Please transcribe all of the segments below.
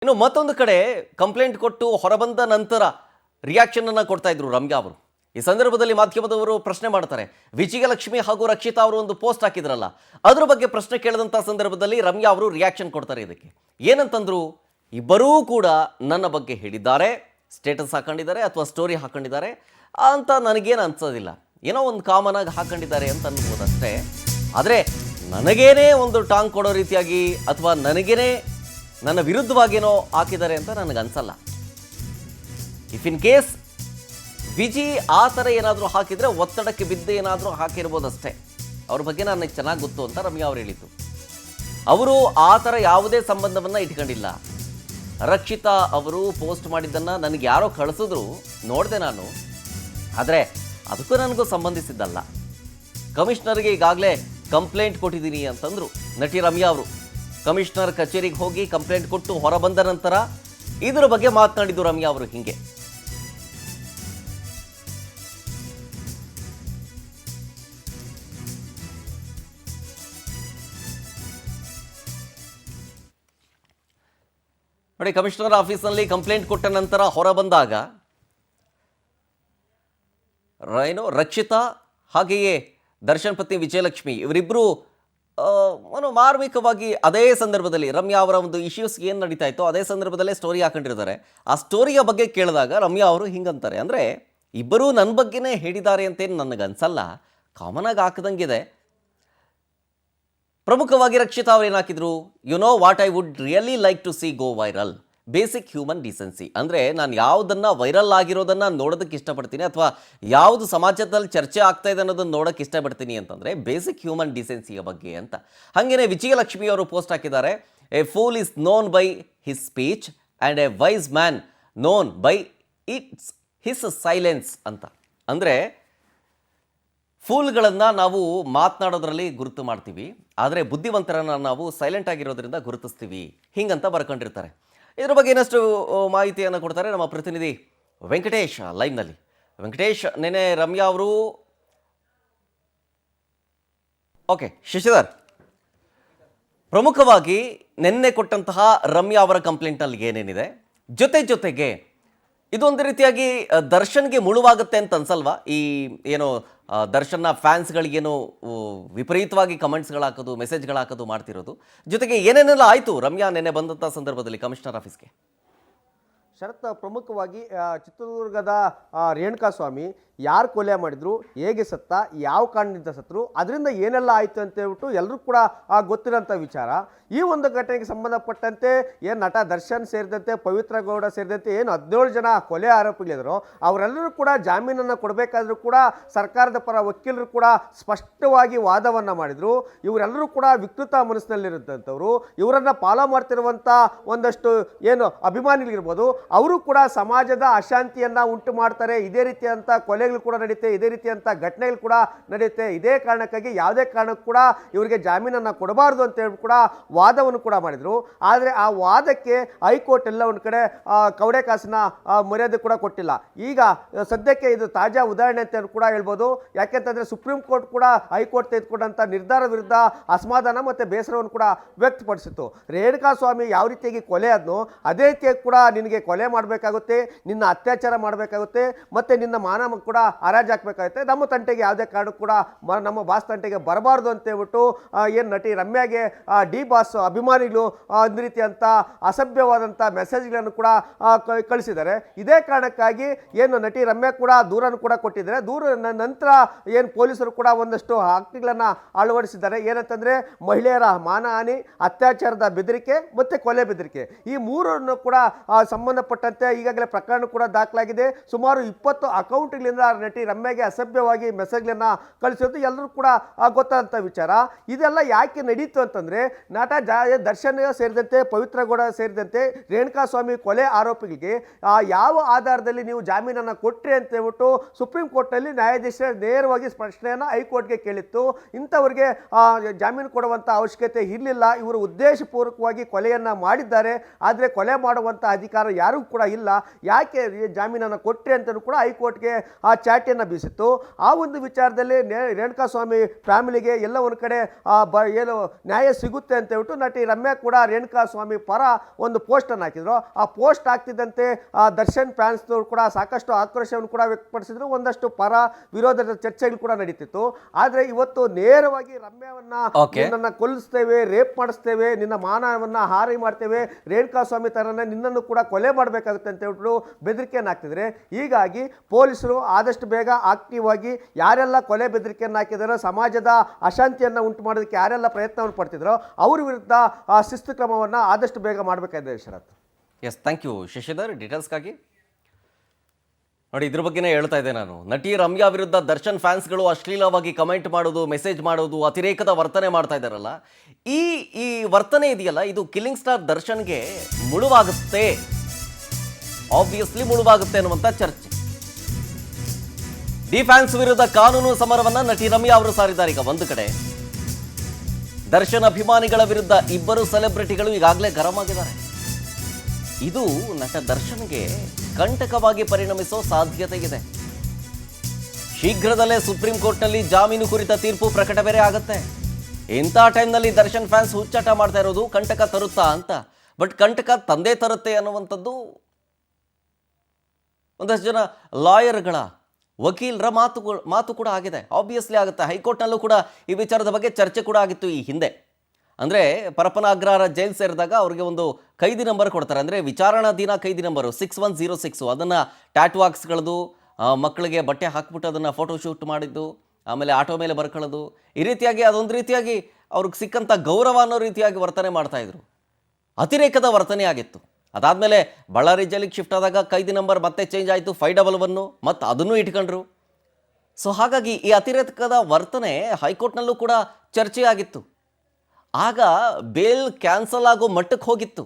ಇನ್ನು ಮತ್ತೊಂದು ಕಡೆ ಕಂಪ್ಲೇಂಟ್ ಕೊಟ್ಟು ಹೊರಬಂದ ನಂತರ ರಿಯಾಕ್ಷನ್ ಅನ್ನು ಕೊಡ್ತಾ ಇದ್ರು ರಮ್ಯಾ ಅವರು. ಈ ಸಂದರ್ಭದಲ್ಲಿ ಮಾಧ್ಯಮದವರು ಪ್ರಶ್ನೆ ಮಾಡ್ತಾರೆ. ವಿಜಯಲಕ್ಷ್ಮಿ ಹಾಗೂ ರಕ್ಷಿತಾ ಅವರು ಒಂದು ಪೋಸ್ಟ್ ಹಾಕಿದ್ರಲ್ಲ, ಅದ್ರ ಬಗ್ಗೆ ಪ್ರಶ್ನೆ ಕೇಳಿದಂಥ ಸಂದರ್ಭದಲ್ಲಿ ರಮ್ಯಾ ಅವರು ರಿಯಾಕ್ಷನ್ ಕೊಡ್ತಾರೆ. ಇದಕ್ಕೆ ಏನಂತಂದ್ರು, ಇಬ್ಬರೂ ಕೂಡ ನನ್ನ ಬಗ್ಗೆ ಹೇಳಿದ್ದಾರೆ, ಸ್ಟೇಟಸ್ ಹಾಕೊಂಡಿದ್ದಾರೆ ಅಥವಾ ಸ್ಟೋರಿ ಹಾಕೊಂಡಿದ್ದಾರೆ ಅಂತ ನನಗೇನು ಅನ್ಸೋದಿಲ್ಲ. ಏನೋ ಒಂದು ಕಾಮನ್ ಆಗಿ ಹಾಕೊಂಡಿದ್ದಾರೆ ಅಂತ ಅನ್ಬೋದಷ್ಟೇ. ಆದರೆ ನನಗೇನೇ ಒಂದು ಟಾಂಗ್ ಕೊಡೋ ರೀತಿಯಾಗಿ ಅಥವಾ ನನಗೇನೆ ನನ್ನ ವಿರುದ್ಧವಾಗೇನೋ ಹಾಕಿದ್ದಾರೆ ಅಂತ ನನಗನ್ಸಲ್ಲ. ಇಫ್ ಇನ್ ಕೇಸ್ ವಿಜಿ ಆ ಥರ ಏನಾದರೂ ಹಾಕಿದರೆ ಒತ್ತಡಕ್ಕೆ ಬಿದ್ದು ಏನಾದರೂ ಹಾಕಿರ್ಬೋದಷ್ಟೇ. ಅವ್ರ ಬಗ್ಗೆ ನನಗೆ ಚೆನ್ನಾಗಿ ಗೊತ್ತು ಅಂತ ರಮ್ಯಾ ಅವರು ಹೇಳಿದ್ದು. ಅವರು ಆ ಥರ ಯಾವುದೇ ಸಂಬಂಧವನ್ನು ಇಟ್ಕೊಂಡಿಲ್ಲ. ರಕ್ಷಿತಾ ಅವರು ಪೋಸ್ಟ್ ಮಾಡಿದ್ದನ್ನು ನನಗೆ ಯಾರೋ ಕಳಿಸಿದ್ರು, ನೋಡಿದೆ ನಾನು. ಆದರೆ ಅದಕ್ಕೂ ನನಗೂ ಸಂಬಂಧಿಸಿದ್ದಲ್ಲ. ಕಮಿಷನರ್ಗೆ ಈಗಾಗಲೇ ಕಂಪ್ಲೇಂಟ್ ಕೊಟ್ಟಿದ್ದೀನಿ ಅಂತಂದರು ನಟಿ ರಮ್ಯಾ ಅವರು. ಕಮಿಷನರ್ ಕಚೇರಿಗೆ ಹೋಗಿ ಕಂಪ್ಲೇಂಟ್ ಕೊಟ್ಟು ಹೊರಬಂದ ನಂತರ ಇದರ ಬಗ್ಗೆ ಮಾತನಾಡಿದ್ದು ರಮ್ಯಾ ಅವರು ಹಿಂಗೆ. ನೋಡಿ, ಕಮಿಷನರ್ ಆಫೀಸ್ನಲ್ಲಿ ಕಂಪ್ಲೇಂಟ್ ಕೊಟ್ಟ ನಂತರ ಹೊರಬಂದಾಗ ರಕ್ಷಿತಾ ಹಾಗೆಯೇ ದರ್ಶನ್ ಪತ್ನಿ ವಿಜಯಲಕ್ಷ್ಮಿ ಇವರಿಬ್ಬರು ಮಾರ್ಮಿಕವಾಗಿ ಅದೇ ಸಂದರ್ಭದಲ್ಲಿ ರಮ್ಯಾ ಅವರ ಒಂದು ಇಶ್ಯೂಸ್ ಏನು ನಡೀತಾ ಇತ್ತೋ ಅದೇ ಸಂದರ್ಭದಲ್ಲೇ ಸ್ಟೋರಿ ಹಾಕೊಂಡಿರ್ತಾರೆ. ಆ ಸ್ಟೋರಿಯ ಬಗ್ಗೆ ಕೇಳಿದಾಗ ರಮ್ಯಾ ಅವರು ಹಿಂಗಂತಾರೆ, ಅಂದರೆ ಇಬ್ಬರೂ ನನ್ನ ಬಗ್ಗೆನೇ ಹೇಳಿದ್ದಾರೆ ಅಂತೇನು ನನಗನ್ಸಲ್ಲ, ಕಾಮನ್ ಆಗಿ ಹಾಕಿದಂಗಿದೆ. ಪ್ರಮುಖವಾಗಿ ರಕ್ಷಿತಾ ಅವರು ಏನು ಹಾಕಿದ್ರು, you know what I would really like to see go viral, basic human decency. ಅಂದರೆ ನಾನು ಯಾವುದನ್ನು ವೈರಲ್ ಆಗಿರೋದನ್ನು ನೋಡೋದಕ್ಕೆ ಇಷ್ಟಪಡ್ತೀನಿ ಅಥವಾ ಯಾವುದು ಸಮಾಜದಲ್ಲಿ ಚರ್ಚೆ ಆಗ್ತಾ ಇದೆ ಅನ್ನೋದನ್ನು ನೋಡೋಕ್ಕೆ ಇಷ್ಟಪಡ್ತೀನಿ ಅಂತಂದರೆ ಬೇಸಿಕ್ ಹ್ಯೂಮನ್ ಡಿಸೆನ್ಸಿಯ ಬಗ್ಗೆ ಅಂತ. ಹಾಗೆಯೇ ವಿಜಯಲಕ್ಷ್ಮಿ ಅವರು ಪೋಸ್ಟ್ ಹಾಕಿದ್ದಾರೆ, a fool is known by his speech and a wise man known by its his silence ಅಂತ. ಅಂದರೆ ಫೂಲ್ಗಳನ್ನು ನಾವು ಮಾತನಾಡೋದ್ರಲ್ಲಿ ಗುರುತು ಮಾಡ್ತೀವಿ, ಆದರೆ ಬುದ್ಧಿವಂತರನ್ನು ನಾವು ಸೈಲೆಂಟ್ ಆಗಿರೋದ್ರಿಂದ ಗುರುತಿಸ್ತೀವಿ, ಹಿಂಗಂತ ಬರ್ಕೊಂಡಿರ್ತಾರೆ. ಇದ್ರ ಬಗ್ಗೆ ಇನ್ನಷ್ಟು ಮಾಹಿತಿಯನ್ನು ಕೊಡ್ತಾರೆ ನಮ್ಮ ಪ್ರತಿನಿಧಿ ವೆಂಕಟೇಶ್ ಲೈವ್ನಲ್ಲಿ. ವೆಂಕಟೇಶ್, ನೆನೆ ರಮ್ಯಾ ಅವರು ಓಕೆ ಶಶಿಧರ್, ಪ್ರಮುಖವಾಗಿ ನಿನ್ನೆ ಕೊಟ್ಟಂತಹ ರಮ್ಯಾ ಅವರ ಕಂಪ್ಲೇಂಟಲ್ಲಿ ಏನೇನಿದೆ, ಜೊತೆಗೆ ಇದೊಂದು ರೀತಿಯಾಗಿ ದರ್ಶನ್ಗೆ ಮುಳುವಾಗುತ್ತೆ ಅಂತ ಅನ್ಸಲ್ವಾ? ಈ ಏನು ದರ್ಶನ್ನ ಫ್ಯಾನ್ಸ್ಗಳಿಗೇನು ವಿಪರೀತವಾಗಿ ಕಮೆಂಟ್ಸ್ಗಳು ಹಾಕೋದು, ಮೆಸೇಜ್ಗಳು ಹಾಕೋದು ಮಾಡ್ತಿರೋದು, ಜೊತೆಗೆ ಏನೇನೆಲ್ಲ ಆಯಿತು ರಮ್ಯಾ ನೆನ್ನೆ ಬಂದಂಥ ಸಂದರ್ಭದಲ್ಲಿ ಕಮಿಷನರ್ ಆಫೀಸ್ಗೆ? ಶರತ್, ಪ್ರಮುಖವಾಗಿ ಚಿತ್ರದುರ್ಗದ ರೇಣುಕಾಸ್ವಾಮಿ ಯಾರು ಕೊಲೆ ಮಾಡಿದ್ರು, ಹೇಗೆ ಸತ್ತ, ಯಾವ ಕಾರಣದಿಂದ ಸತ್ತರು, ಅದರಿಂದ ಏನೆಲ್ಲ ಆಯಿತು ಅಂತ ಹೇಳ್ಬಿಟ್ಟು ಎಲ್ಲರೂ ಕೂಡ ಗೊತ್ತಿರೋಂಥ ವಿಚಾರ. ಈ ಒಂದು ಘಟನೆಗೆ ಸಂಬಂಧಪಟ್ಟಂತೆ ಏನು ನಟ ದರ್ಶನ್ ಸೇರಿದಂತೆ ಪವಿತ್ರ ಗೌಡ ಸೇರಿದಂತೆ ಏನು 17 ಜನ ಕೊಲೆ ಆರೋಪಿಗಳಿದ್ರು, ಅವರೆಲ್ಲರೂ ಕೂಡ ಜಾಮೀನನ್ನು ಕೊಡಬೇಕಾದ್ರೂ ಕೂಡ ಸರ್ಕಾರದ ಪರ ವಕೀಲರು ಕೂಡ ಸ್ಪಷ್ಟವಾಗಿ ವಾದವನ್ನು ಮಾಡಿದರು. ಇವರೆಲ್ಲರೂ ಕೂಡ ವಿಕೃತ ಮನಸ್ಸಿನಲ್ಲಿರುತ್ತಂಥವ್ರು, ಇವರನ್ನು ಫಾಲೋ ಮಾಡ್ತಿರುವಂಥ ಒಂದಷ್ಟು ಏನು ಅಭಿಮಾನಿಗಳಿರ್ಬೋದು, ಅವರು ಕೂಡ ಸಮಾಜದ ಅಶಾಂತಿಯನ್ನು ಉಂಟು ಮಾಡ್ತಾರೆ. ಇದೇ ರೀತಿಯಂಥ ಕೊಲೆಗಳು ಕೂಡ ನಡೆಯುತ್ತೆ, ಇದೇ ರೀತಿಯಂಥ ಘಟನೆಗಳು ಕೂಡ ನಡೆಯುತ್ತೆ. ಇದೇ ಕಾರಣಕ್ಕಾಗಿ ಯಾವುದೇ ಕಾರಣಕ್ಕೂ ಕೂಡ ಇವರಿಗೆ ಜಾಮೀನನ್ನು ಕೊಡಬಾರ್ದು ಅಂತ ಹೇಳಿ ಕೂಡ ವಾದವನ್ನು ಕೂಡ ಮಾಡಿದರು. ಆದರೆ ಆ ವಾದಕ್ಕೆ ಹೈಕೋರ್ಟ್ ಎಲ್ಲ ಒಂದು ಕಡೆ ಕವಡೆ ಕಾಸಿನ ಮರ್ಯಾದೆ ಕೂಡ ಕೊಟ್ಟಿಲ್ಲ. ಈಗ ಸದ್ಯಕ್ಕೆ ಇದು ತಾಜಾ ಉದಾಹರಣೆ ಅಂತ ಕೂಡ ಹೇಳ್ಬೋದು. ಯಾಕೆಂತಂದರೆ ಸುಪ್ರೀಂ ಕೋರ್ಟ್ ಕೂಡ ಹೈಕೋರ್ಟ್ ತೆಗೆದುಕೊಂಡಂಥ ನಿರ್ಧಾರ ವಿರುದ್ಧ ಅಸಮಾಧಾನ ಮತ್ತು ಬೇಸರವನ್ನು ಕೂಡ ವ್ಯಕ್ತಪಡಿಸಿತ್ತು. ರೇಣುಕಾಸ್ವಾಮಿ ಯಾವ ರೀತಿಯಾಗಿ ಕೊಲೆ ಆದ್ನೋ ಅದೇ ರೀತಿಯಾಗಿ ಕೂಡ ನಿನಗೆ ಕೊಲೆ ಮಾಡಬೇಕಾಗುತ್ತೆ, ನಿನ್ನ ಅತ್ಯಾಚಾರ ಮಾಡಬೇಕಾಗುತ್ತೆ, ಮತ್ತು ನಿನ್ನ ಮಾನ ಕೂಡ ಹರಾಜು ಹಾಕಬೇಕಾಗುತ್ತೆ. ನಮ್ಮ ತಂಟೆಗೆ ಯಾವುದೇ ಕಾರಣಕ್ಕೂ ಕೂಡ ನಮ್ಮ ಬಾಸ್ ತಂಟೆಗೆ ಬರಬಾರ್ದು ಅಂತ ಹೇಳ್ಬಿಟ್ಟು ಏನು ನಟಿ ರಮ್ಯಾಗೆ ಡಿ ಬಾಸ್ ಅಭಿಮಾನಿಗಳು ಒಂದು ರೀತಿಯಂಥ ಅಸಭ್ಯವಾದಂಥ ಮೆಸೇಜ್ಗಳನ್ನು ಕೂಡ ಕಳಿಸಿದ್ದಾರೆ. ಇದೇ ಕಾರಣಕ್ಕಾಗಿ ಏನು ನಟಿ ರಮ್ಯಾ ಕೂಡ ದೂರನ್ನು ಕೂಡ ಕೊಟ್ಟಿದ್ದಾರೆ. ದೂರ ನಂತರ ಏನು ಪೊಲೀಸರು ಕೂಡ ಒಂದಷ್ಟು ಆಜ್ಞೆಗಳನ್ನು ಅಳವಡಿಸಿದ್ದಾರೆ. ಏನಂತಂದರೆ ಮಹಿಳೆಯರ ಮಾನಹಾನಿ, ಅತ್ಯಾಚಾರದ ಬೆದರಿಕೆ ಮತ್ತು ಕೊಲೆ ಬೆದರಿಕೆ, ಈ ಮೂರನ್ನು ಕೂಡ ಸಂಬಂಧಪಟ್ಟಂತೆ ಈಗಾಗಲೇ ಪ್ರಕರಣ ಕೂಡ ದಾಖಲಾಗಿದೆ. ಸುಮಾರು 20 ಅಕೌಂಟ್ಗಳಿಂದ ನಟಿ ರಮ್ಯಾಗೆ ಅಸಭ್ಯವಾಗಿ ಮೆಸೇಜ್ಗಳನ್ನು ಕಳಿಸೋದು ಎಲ್ಲರೂ ಕೂಡ ಗೊತ್ತಾದಂಥ ವಿಚಾರ. ಇದೆಲ್ಲ ಯಾಕೆ ನಡೀತು ಅಂತಂದರೆ ನಟ ದರ್ಶನ್ ಸೇರಿದಂತೆ ಪವಿತ್ರ ಗೌಡ ಸೇರಿದಂತೆ ರೇಣುಕಾಸ್ವಾಮಿ ಕೊಲೆ ಆರೋಪಿಗಳಿಗೆ ಯಾವ ಆಧಾರದಲ್ಲಿ ನೀವು ಜಾಮೀನನ್ನು ಕೊಟ್ಟರೆ ಅಂತ ಹೇಳ್ಬಿಟ್ಟು ಸುಪ್ರೀಂ ಕೋರ್ಟ್ನಲ್ಲಿ ನ್ಯಾಯಾಧೀಶರ ನೇರವಾಗಿ ಪ್ರಶ್ನೆಯನ್ನು ಹೈಕೋರ್ಟ್ಗೆ ಕೇಳಿತ್ತು. ಇಂಥವ್ರಿಗೆ ಜಾಮೀನು ಕೊಡುವಂಥ ಅವಶ್ಯಕತೆ ಇರಲಿಲ್ಲ, ಇವರು ಉದ್ದೇಶಪೂರ್ವಕವಾಗಿ ಕೊಲೆಯನ್ನು ಮಾಡಿದ್ದಾರೆ, ಆದರೆ ಕೊಲೆ ಮಾಡುವಂಥ ಅಧಿಕಾರ ಯಾರಿಗೂ ಕೂಡ ಇಲ್ಲ, ಯಾಕೆ ಜಾಮೀನನ್ನು ಕೊಟ್ಟರೆ ಅಂತಲೂ ಕೂಡ ಹೈಕೋರ್ಟ್ಗೆ ಆ ಚಾಟಿಯನ್ನು ಬೀಸಿತ್ತು. ಆ ಒಂದು ವಿಚಾರದಲ್ಲಿ ರೇಣುಕಾಸ್ವಾಮಿ ಫ್ಯಾಮಿಲಿಗೆ ಎಲ್ಲ ಒಂದು ಕಡೆ ಏನು ನ್ಯಾಯ ಸಿಗುತ್ತೆ ಅಂತ ಹೇಳ್ಬಿಟ್ಟು ನಟಿ ರಮ್ಯಾ ಕೂಡ ರೇಣುಕಾಸ್ವಾಮಿ ಪರ ಒಂದು ಪೋಸ್ಟನ್ನು ಹಾಕಿದ್ರು. ಆ ಪೋಸ್ಟ್ ಆಗ್ತಿದ್ದಂತೆ ದರ್ಶನ್ ಫ್ಯಾನ್ಸ್ನವರು ಕೂಡ ಸಾಕಷ್ಟು ಆಕ್ರೋಶವನ್ನು ಕೂಡ ವ್ಯಕ್ತಪಡಿಸಿದ್ರು. ಒಂದಷ್ಟು ಪರ ವಿರೋಧದ ಚರ್ಚೆಗಳು ಕೂಡ ನಡೀತಿತ್ತು. ಆದರೆ ಇವತ್ತು ನೇರವಾಗಿ ರಮ್ಯಾವನ್ನ ನಿನ್ನನ್ನು ಕೊಲ್ಲಿಸ್ತೇವೆ, ರೇಪ್ ಮಾಡಿಸ್ತೇವೆ, ನಿನ್ನ ಮಾನವನ್ನ ಹಾರಿ ಮಾಡ್ತೇವೆ, ರೇಣುಕಾಸ್ವಾಮಿ ತರನೇ ನಿನ್ನನ್ನು ಕೂಡ ಕೊಲೆ ಮಾಡಬೇಕಾಗುತ್ತೆ ಅಂತ ಹೇಳ್ಬಿಟ್ಟು ಬೆದರಿಕೆಯನ್ನು ಹಾಕ್ತಿದ್ರೆ. ಹೀಗಾಗಿ ಪೊಲೀಸರು ಆದಷ್ಟು ಬೇಗ ಆಕ್ಟಿವ್ ಆಗಿ ಯಾರೆಲ್ಲ ಕೊಲೆ ಬೆದರಿಕೆಯನ್ನು ಹಾಕಿದಾರೋ, ಸಮಾಜದ ಅಶಾಂತಿಯನ್ನು ಉಂಟು ಮಾಡೋದಕ್ಕೆ ಯಾರೆಲ್ಲ ಪ್ರಯತ್ನವನ್ನು ಪಡ್ತಿದ್ರೋ ಅವ್ರ ವಿರುದ್ಧ ಶಿಸ್ತು ಕ್ರಮವನ್ನು ಆದಷ್ಟು ಬೇಗ ಮಾಡಬೇಕಾಗಿದೆ Sharath. Yes, thank you Shashidhar ಡೀಟೇಲ್ಸ್ಗಾಗಿ. ನೋಡಿ, ಇದ್ರ ಬಗ್ಗೆನೇ ಹೇಳ್ತಾ ಇದ್ದೆ ನಾನು. ನಟಿ ರಮ್ಯಾ ವಿರುದ್ಧ ದರ್ಶನ್ ಫ್ಯಾನ್ಸ್ಗಳು ಅಶ್ಲೀಲವಾಗಿ ಕಮೆಂಟ್ ಮಾಡೋದು, ಮೆಸೇಜ್ ಮಾಡೋದು, ಅತಿರೇಕದ ವರ್ತನೆ ಮಾಡ್ತಾ ಇದ್ದಾರಲ್ಲ, ಈ ವರ್ತನೆ ಇದೆಯಲ್ಲ, ಇದು ಕಿಲ್ಲಿಂಗ್ ಸ್ಟಾರ್ ದರ್ಶನ್ಗೆ ಮುಳುವಾಗುತ್ತೆ, ಆಬ್ವಿಯಸ್ಲಿ ಮುಳುವಾಗುತ್ತೆ ಅನ್ನುವಂಥ ಚರ್ಚೆ. ಡಿ ಫ್ಯಾನ್ಸ್ ವಿರುದ್ಧ ಕಾನೂನು ಸಮರವನ್ನ ನಟಿ ರಮ್ಯಾ ಅವರು ಸಾರಿದ್ದಾರೆ. ಈಗ ಒಂದು ಕಡೆ ದರ್ಶನ್ ಅಭಿಮಾನಿಗಳ ವಿರುದ್ಧ ಇಬ್ಬರು ಸೆಲೆಬ್ರಿಟಿಗಳು ಈಗಾಗಲೇ ಗರಂ ಆಗಿದ್ದಾರೆ. ಇದು ನಟ ದರ್ಶನ್ಗೆ ಕಂಟಕವಾಗಿ ಪರಿಣಮಿಸೋ ಸಾಧ್ಯತೆ ಇದೆ. ಶೀಘ್ರದಲ್ಲೇ ಸುಪ್ರೀಂ ಕೋರ್ಟ್ನಲ್ಲಿ ಜಾಮೀನು ಕುರಿತ ತೀರ್ಪು ಪ್ರಕಟ ಬೇರೆ ಆಗುತ್ತೆ. ಇಂಥ ಟೈಮ್ನಲ್ಲಿ ದರ್ಶನ್ ಫ್ಯಾನ್ಸ್ ಹುಚ್ಚಾಟ ಮಾಡ್ತಾ ಇರೋದು ಕಂಟಕ ತರುತ್ತಾ ಅಂತ. ಬಟ್ ಕಂಟಕ ತಂದೆ ತರುತ್ತೆ ಅನ್ನುವಂಥದ್ದು ಒಂದಷ್ಟು ಜನ ಲಾಯರ್ಗಳ, ವಕೀಲರ ಮಾತು ಕೂಡ ಆಗಿದೆ. ಆಬ್ವಿಯಸ್ಲಿ ಆಗುತ್ತೆ. ಹೈಕೋರ್ಟ್ನಲ್ಲೂ ಕೂಡ ಈ ವಿಚಾರದ ಬಗ್ಗೆ ಚರ್ಚೆ ಕೂಡ ಆಗಿತ್ತು ಈ ಹಿಂದೆ. ಅಂದರೆ ಪರಪ್ಪನ ಅಗ್ರಹಾರ ಜೈಲು ಸೇರಿದಾಗ ಅವ್ರಿಗೆ ಒಂದು ಕೈದಿ ನಂಬರ್ ಕೊಡ್ತಾರೆ. ಅಂದರೆ ವಿಚಾರಣಾಧೀನ ಕೈದಿ ನಂಬರು 6106. ಅದನ್ನು ಟ್ಯಾಟುವಾಕ್ಸ್ಗಳದು, ಮಕ್ಕಳಿಗೆ ಬಟ್ಟೆ ಹಾಕ್ಬಿಟ್ಟು ಅದನ್ನು ಫೋಟೋಶೂಟ್ ಮಾಡಿದ್ದು, ಆಮೇಲೆ ಆಟೋ ಮೇಲೆ ಬರ್ಕೊಳ್ಳೋದು, ಈ ರೀತಿಯಾಗಿ ಅದೊಂದು ರೀತಿಯಾಗಿ ಅವ್ರಿಗೆ ಸಿಕ್ಕಂಥ ಗೌರವ ಅನ್ನೋ ರೀತಿಯಾಗಿ ವರ್ತನೆ ಮಾಡ್ತಾಯಿದ್ರು. ಅತಿರೇಕದ ವರ್ತನೆ ಆಗಿತ್ತು. ಅದಾದಮೇಲೆ ಬಳ್ಳಾರಿ ಜೈಲಿಗೆ ಶಿಫ್ಟ್ ಆದಾಗ ಕೈದಿ ನಂಬರ್ ಮತ್ತೆ ಚೇಂಜ್ ಆಯಿತು, 511, ಮತ್ತು ಅದನ್ನು ಇಟ್ಕೊಂಡ್ರು. ಸೊ ಹಾಗಾಗಿ ಈ ಅತಿರೇಕದ ವರ್ತನೆ ಹೈಕೋರ್ಟ್ನಲ್ಲೂ ಕೂಡ ಚರ್ಚೆ ಆಗಿತ್ತು. ಆಗ ಬೇಲ್ ಕ್ಯಾನ್ಸಲ್ ಆಗೋ ಮಟ್ಟಕ್ಕೆ ಹೋಗಿತ್ತು.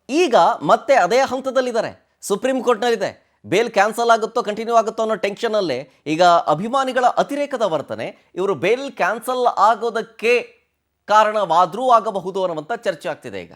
ಈಗ ಮತ್ತೆ ಅದೇ ಹಂತದಲ್ಲಿದ್ದಾರೆ, ಸುಪ್ರೀಂ ಕೋರ್ಟ್ನಲ್ಲಿದೆ. ಬೇಲ್ ಕ್ಯಾನ್ಸಲ್ ಆಗುತ್ತೋ ಕಂಟಿನ್ಯೂ ಆಗುತ್ತೋ ಅನ್ನೋ ಟೆನ್ಷನಲ್ಲೇ ಈಗ ಅಭಿಮಾನಿಗಳ ಅತಿರೇಕದ ವರ್ತನೆ ಇವರು ಬೇಲ್ ಕ್ಯಾನ್ಸಲ್ ಆಗೋದಕ್ಕೆ ಕಾರಣವಾದರೂ ಆಗಬಹುದು ಅನ್ನುವಂಥ ಚರ್ಚೆ ಆಗ್ತಿದೆ ಈಗ.